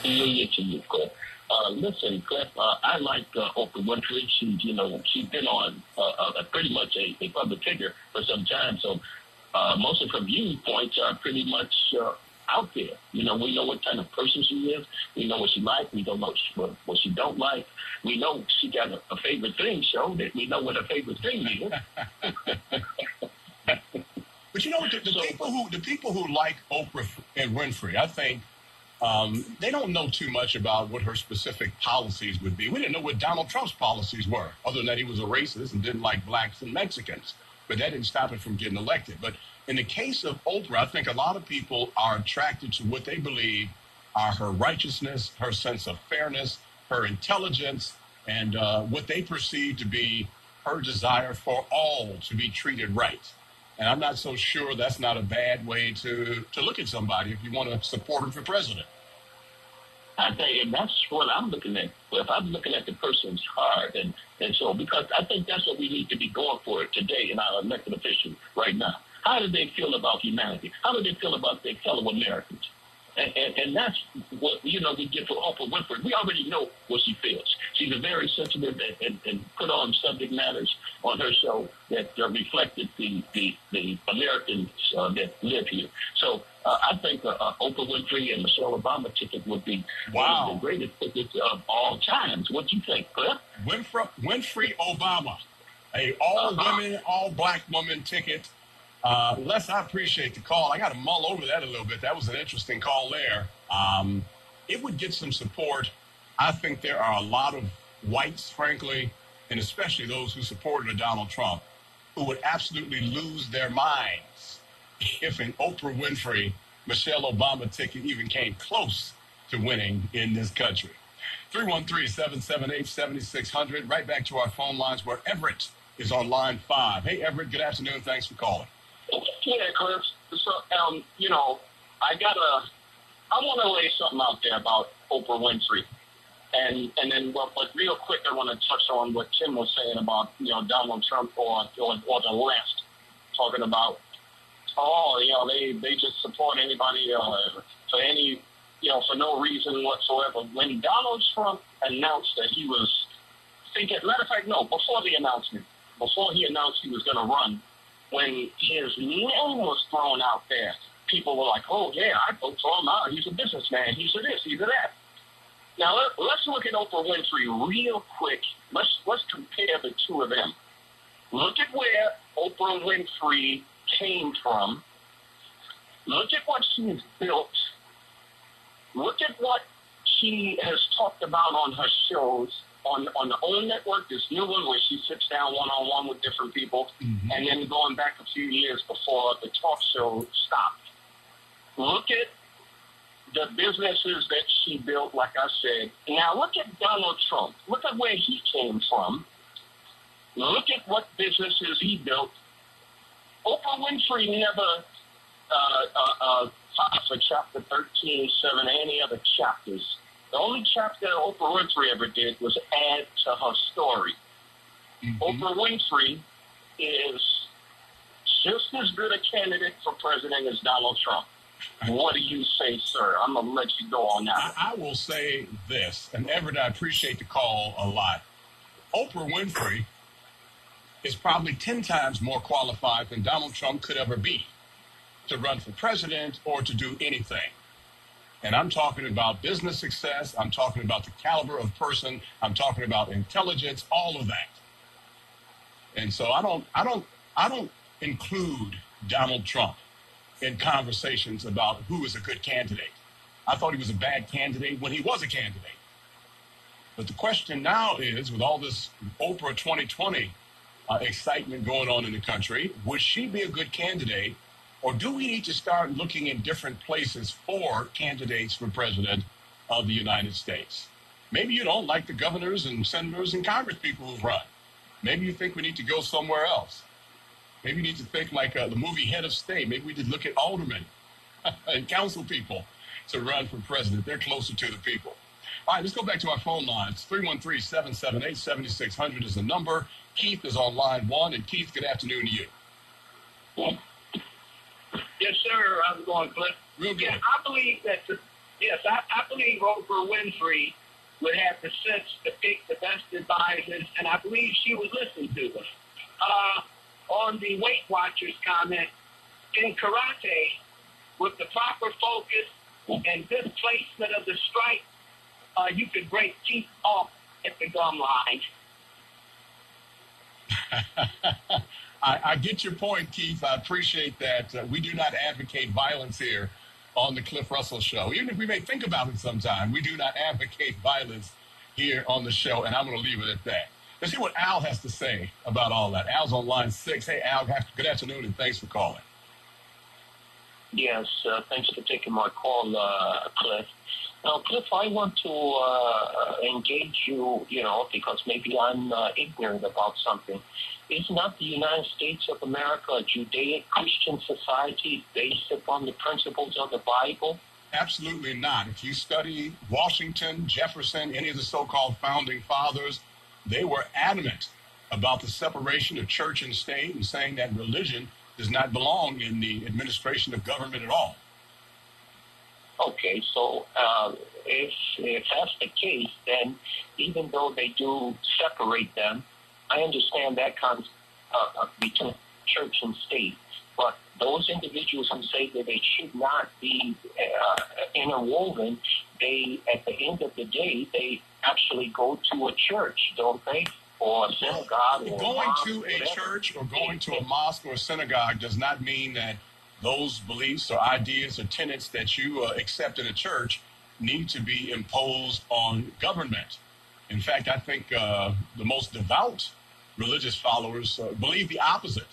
familiar to you, Cliff. Listen, Cliff, I like Oprah Winfrey. She's been on pretty much a public figure for some time. So most of her viewpoints are pretty much out there. We know what kind of person she is. We know what she likes. We don't know what she don't like. We know she got a favorite thing show that we know what her favorite thing is. But the people who like Oprah and Winfrey, I think they don't know too much about what her specific policies would be. We didn't know what Donald Trump's policies were, other than that he was a racist and didn't like blacks and Mexicans. But that didn't stop him from getting elected. But in the case of Oprah, I think a lot of people are attracted to what they believe are her righteousness, her sense of fairness, her intelligence, and what they perceive to be her desire for all to be treated right. And I'm not so sure that's not a bad way to look at somebody if you want to support her for president. I think, and that's what I'm looking at. If I'm looking at the person's heart, and so because I think that's what we need to be going for today in our elected officials right now. How do they feel about humanity? How do they feel about their fellow Americans? And that's what, we get for Oprah Winfrey. We already know what she feels. She's a very sensitive and put on subject matters on her show that reflected the Americans that live here. So I think Oprah Winfrey and Michelle Obama ticket would be one of the greatest tickets of all times. What do you think, Cliff? Winfrey Obama, a all-women, all-black woman ticket. Les, I appreciate the call. I got to mull over that a little bit. That was an interesting call there. It would get some support. I think there are a lot of whites, frankly, and especially those who supported Donald Trump, who would absolutely lose their minds if an Oprah Winfrey, Michelle Obama ticket even came close to winning in this country. 313-778-7600. Right back to our phone lines where Everett is on line 5. Hey, Everett, good afternoon. Thanks for calling. Yeah, Cliff. So, I want to lay something out there about Oprah Winfrey. And then, but real quick, I want to touch on what Tim was saying about, Donald Trump or the left, talking about, they just support anybody for any, for no reason whatsoever. When Donald Trump announced that he was thinking, matter of fact, no, before he announced he was going to run, when his name was thrown out there, people were like, oh, yeah, I vote for him out. He's a businessman. He's a this, he's a that. Now, let's look at Oprah Winfrey real quick. Let's compare the two of them. Look at where Oprah Winfrey came from. Look at what she's built. Look at what she has talked about on her shows. On the OWN network, this new one where she sits down one-on-one with different people, and then going back a few years before the talk show stopped. Look at the businesses that she built, like I said. Now look at Donald Trump. Look at where he came from. Look at what businesses he built. Oprah Winfrey never fought for Chapter 13, 7, any other chapters. The only chapter Oprah Winfrey ever did was add to her story. Oprah Winfrey is just as good a candidate for president as Donald Trump. What do you say, sir? I'm going to let you go on that. I will say this, and Everett, I appreciate the call a lot. Oprah Winfrey is probably 10 times more qualified than Donald Trump could ever be to run for president or to do anything. And I'm talking about business success. I'm talking about the caliber of person. I'm talking about intelligence, all of that. And so I don't include Donald Trump in conversations about who is a good candidate. I thought he was a bad candidate when he was a candidate. But the question now is, with all this Oprah 2020 excitement going on in the country, would she be a good candidate? Or do we need to start looking in different places for candidates for president of the United States? Maybe you don't like the governors and senators and Congress people who run. Maybe you think we need to go somewhere else. Maybe you need to think like the movie Head of State. Maybe we need to look at aldermen and council people to run for president. They're closer to the people. All right, let's go back to our phone lines. 313-778-7600 is the number. Keith is on line 1. And Keith, good afternoon to you. Yes, sir. How's it going, Cliff? Real good. Yeah, I believe that Yes, I believe Oprah Winfrey would have the sense to pick the best advisors, and I believe she would listen to them. On the Weight Watchers comment, in karate, with the proper focus and good placement of the strike, you could break teeth off at the gum line. I get your point, Keith. I appreciate that. We do not advocate violence here on the Cliff Russell Show. Even if we may think about it sometime, we do not advocate violence here on the show, and I'm going to leave it at that. Let's see what Al has to say about all that. Al's on line 6. Hey, Al, good afternoon, and thanks for calling. Yes, thanks for taking my call, Cliff. Now, Cliff, I want to engage you, because maybe I'm ignorant about something. Is not the United States of America a Judeo-Christian society based upon the principles of the Bible? Absolutely not. If you study Washington, Jefferson, any of the so-called founding fathers, they were adamant about the separation of church and state and saying that religion does not belong in the administration of government at all. Okay, so if that's the case, then even though they do separate them, I understand that comes between church and state. But those individuals who say that they should not be interwoven, they, at the end of the day, they actually go to a church, don't they? Or a synagogue. Or going mosque, to a whatever. church or going to a mosque or a synagogue does not mean that those beliefs or ideas or tenets that you accept in a church need to be imposed on government. In fact, I think the most devout religious followers believe the opposite,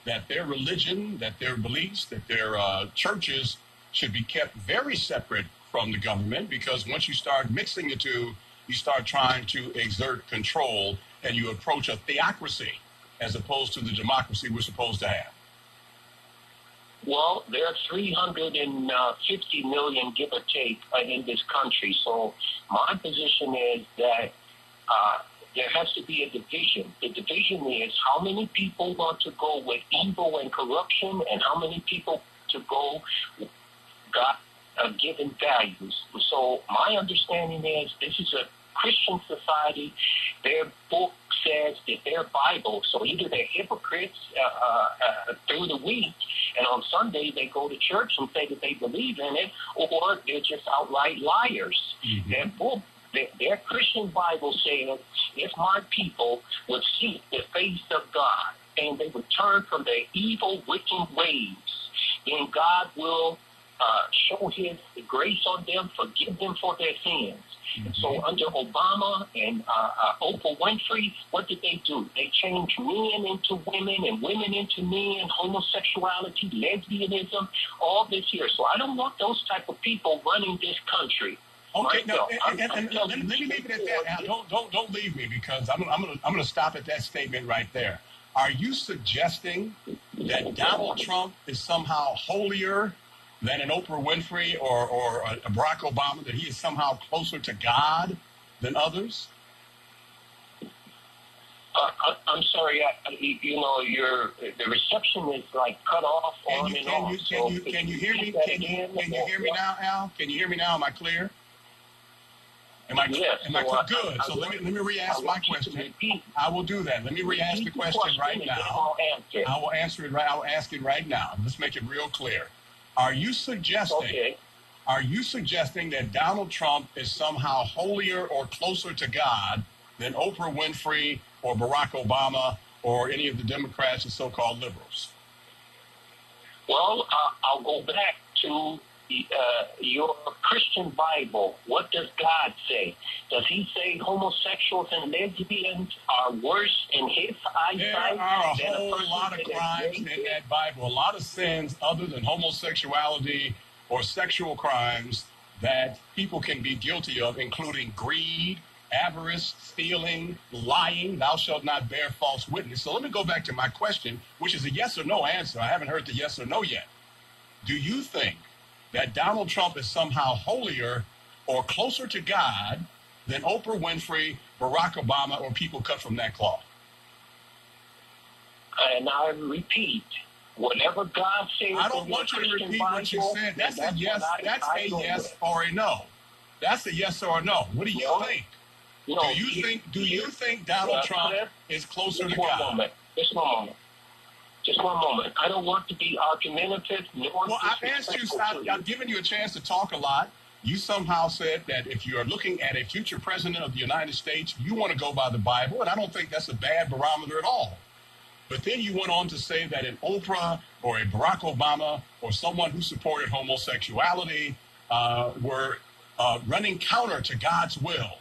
that their religion, that their beliefs, that their churches should be kept very separate from the government, because once you start mixing the two, you start trying to exert control and you approach a theocracy as opposed to the democracy we're supposed to have. Well, there are 350 million, give or take, in this country. So my position is that there has to be a division. The division is how many people want to go with evil and corruption and how many people to go with God-given values. So my understanding is this is a Christian society. Their book says that their Bible, so either they're hypocrites through the week, and on Sunday they go to church and say that they believe in it, or they're just outright liars. Mm-hmm. Their book, their Christian Bible says, if my people would seek the face of God and they would turn from their evil, wicked ways, then God will show his grace on them, forgive them for their sins. Mm-hmm. So under Obama and Oprah Winfrey, what did they do? They changed men into women and women into men, homosexuality, lesbianism, all this here. So I don't want those type of people running this country. Okay, no, and let me leave it at that. Al, don't leave me, because I'm gonna stop at that statement right there. Are you suggesting that Donald Trump is somehow holier than an Oprah Winfrey or a Barack Obama, that he is somehow closer to God than others? I'm sorry, the reception is like cut off on and off. Can you hear me? Can you hear me now, Al? Can you hear me now? Am I clear? Yes. Am I clear? Good. So let me re-ask my question. I will do that. Let me re-ask the question right now. I will answer it right. I will ask it right now. Let's make it real clear. Are you suggesting? Okay. Are you suggesting that Donald Trump is somehow holier or closer to God than Oprah Winfrey or Barack Obama or any of the Democrats and so-called liberals? Well, I'll go back to your Christian Bible. What does God say? Does he say homosexuals and lesbians are worse in his eyesight? There are a whole lot of crimes in that Bible, a lot of sins other than homosexuality or sexual crimes that people can be guilty of, including greed, avarice, stealing, lying. Thou shalt not bear false witness. So let me go back to my question, which is a yes or no answer. I haven't heard the yes or no yet. Do you think that Donald Trump is somehow holier or closer to God than Oprah Winfrey, Barack Obama, or people cut from that cloth? And I repeat, Whatever God says. I don't want you to repeat what you said. That's a yes. That's a yes or a no. That's a yes or a no. What do you think? No, Do you think Donald Trump is closer to God? Just one moment. I don't want to be argumentative. Well, I've asked you. I've given you a chance to talk a lot. You somehow said that if you are looking at a future president of the United States, you want to go by the Bible, and I don't think that's a bad barometer at all. But then you went on to say that an Oprah or a Barack Obama or someone who supported homosexuality were running counter to God's will.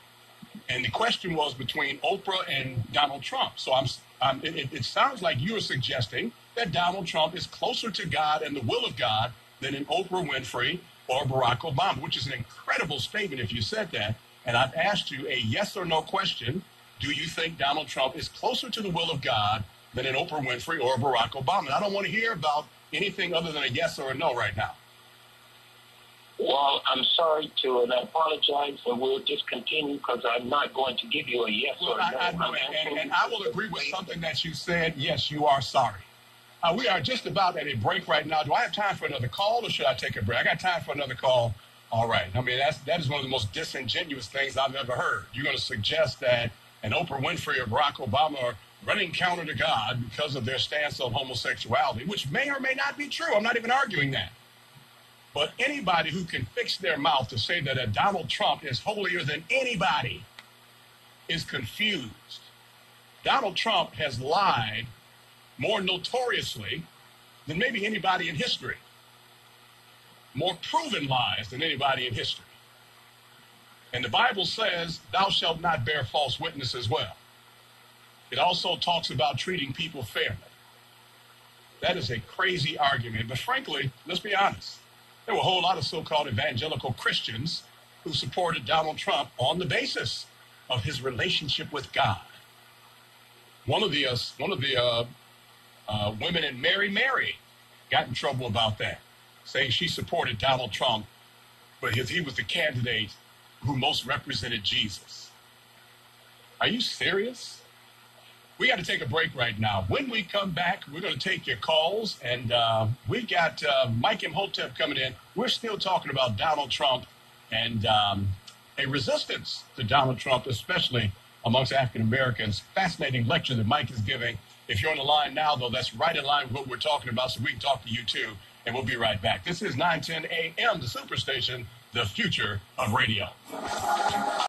And the question was between Oprah and Donald Trump. So it sounds like you're suggesting that Donald Trump is closer to God and the will of God than an Oprah Winfrey or Barack Obama, which is an incredible statement if you said that. And I've asked you a yes or no question. Do you think Donald Trump is closer to the will of God than an Oprah Winfrey or Barack Obama? I don't want to hear about anything other than a yes or a no right now. Well, I'm sorry to, and I apologize, but we'll just continue because I'm not going to give you a yes or a no. And I will agree with something that you said. Yes, you are sorry. We are just about at a break right now. Do I have time for another call, or should I take a break? I got time for another call. All right. I mean, that is one of the most disingenuous things I've ever heard. You're going to suggest that an Oprah Winfrey or Barack Obama are running counter to God because of their stance on homosexuality, which may or may not be true. I'm not even arguing that. But anybody who can fix their mouth to say that a Donald Trump is holier than anybody is confused. Donald Trump has lied more notoriously than maybe anybody in history. More proven lies than anybody in history. And the Bible says, thou shalt not bear false witness as well. It also talks about treating people fairly. That is a crazy argument. But frankly, let's be honest. There were a whole lot of so-called evangelical Christians who supported Donald Trump on the basis of his relationship with God. One of the women in Mary got in trouble about that, saying she supported Donald Trump because he was the candidate who most represented Jesus. Are you serious? We got to take a break right now. When we come back, we're going to take your calls, and we got Mike Imhotep coming in. We're still talking about Donald Trump and a resistance to Donald Trump, especially amongst African Americans. Fascinating lecture that Mike is giving. If you're on the line now, though, that's right in line with what we're talking about, so we can talk to you too, and we'll be right back. This is 910 AM, the Superstation, the future of radio.